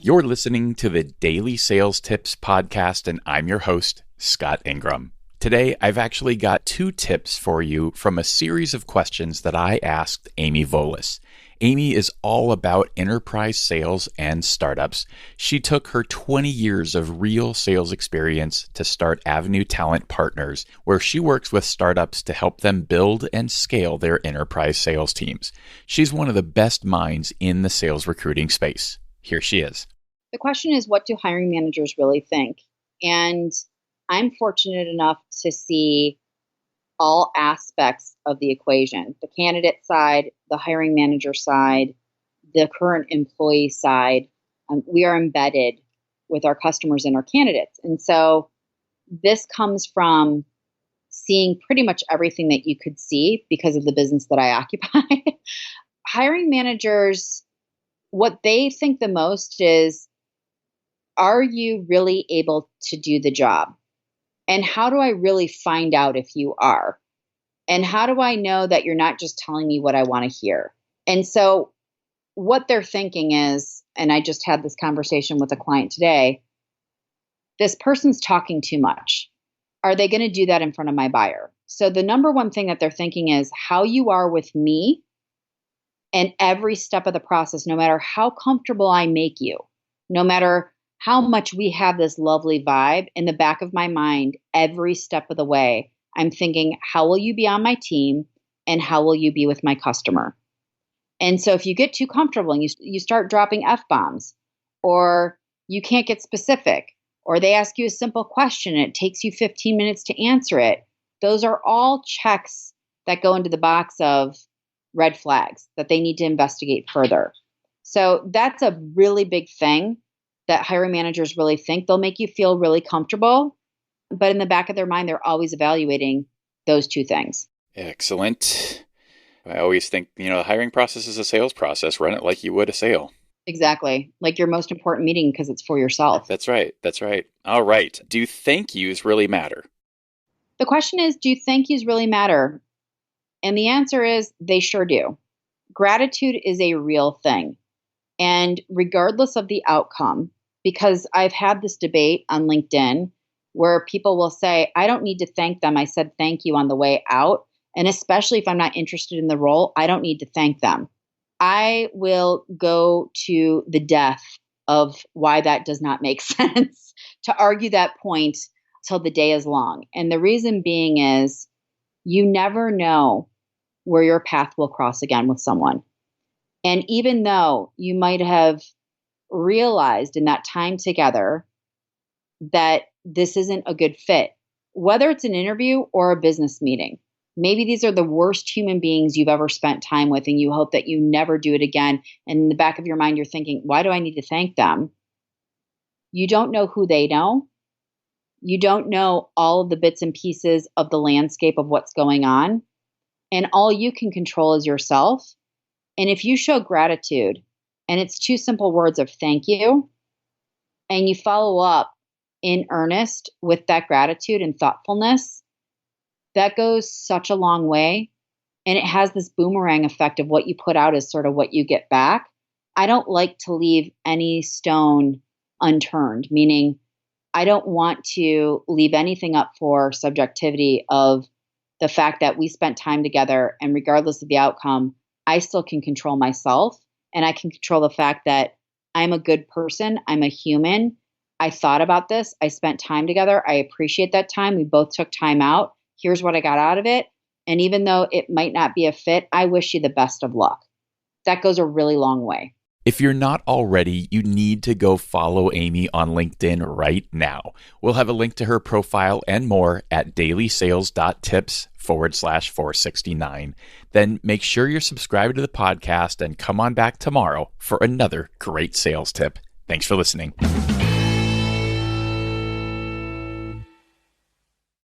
You're listening to the Daily Sales Tips Podcast, and I'm your host, Scott Ingram. Today, I've actually got 2 tips for you from a series of questions that I asked Amy Volas. Amy is all about enterprise sales and startups. She took her 20 years of real sales experience to start Avenue Talent Partners, where she works with startups to help them build and scale their enterprise sales teams. She's one of the best minds in the sales recruiting space. Here she is. The question is, what do hiring managers really think? And I'm fortunate enough to see all aspects of the equation, the candidate side, the hiring manager side, the current employee side. We are embedded with our customers and our candidates. And so this comes from seeing pretty much everything that you could see because of the business that I occupy. Hiring managers, what they think the most is, are you really able to do the job? And how do I really find out if you are? And how do I know that you're not just telling me what I want to hear? And so what they're thinking is, and I just had this conversation with a client today, this person's talking too much. Are they going to do that in front of my buyer? So the number one thing that they're thinking is how you are with me and every step of the process, no matter how comfortable I make you, no matter how much we have this lovely vibe, in the back of my mind, every step of the way, I'm thinking, how will you be on my team and how will you be with my customer? And so if you get too comfortable and you start dropping F-bombs, or you can't get specific, or they ask you a simple question and it takes you 15 minutes to answer it, those are all checks that go into the box of red flags that they need to investigate further. So that's a really big thing that hiring managers really think. They'll make you feel really comfortable, but in the back of their mind, they're always evaluating those 2 things. Excellent. I always think, the hiring process is a sales process. Run it like you would a sale. Exactly. Like your most important meeting because it's for yourself. That's right. All right. Do thank yous really matter? The question is, do thank yous really matter? And the answer is, they sure do. Gratitude is a real thing. And regardless of the outcome, because I've had this debate on LinkedIn where people will say, I don't need to thank them. I said thank you on the way out. And especially if I'm not interested in the role, I don't need to thank them. I will go to the death of why that does not make sense to argue that point till the day is long. And the reason being is you never know where your path will cross again with someone. And even though you might have realized in that time together that this isn't a good fit, whether it's an interview or a business meeting, maybe these are the worst human beings you've ever spent time with, and you hope that you never do it again. And in the back of your mind, you're thinking, why do I need to thank them? You don't know who they know. You don't know all of the bits and pieces of the landscape of what's going on. And all you can control is yourself. And if you show gratitude, and it's 2 simple words of thank you, and you follow up in earnest with that gratitude and thoughtfulness, that goes such a long way. And it has this boomerang effect of what you put out is sort of what you get back. I don't like to leave any stone unturned, meaning I don't want to leave anything up for subjectivity of the fact that we spent time together, and regardless of the outcome, I still can control myself, and I can control the fact that I'm a good person. I'm a human. I thought about this. I spent time together. I appreciate that time. We both took time out. Here's what I got out of it. And even though it might not be a fit, I wish you the best of luck. That goes a really long way. If you're not already, you need to go follow Amy on LinkedIn right now. We'll have a link to her profile and more at dailysales.tips/469. Then make sure you're subscribed to the podcast and come on back tomorrow for another great sales tip. Thanks for listening.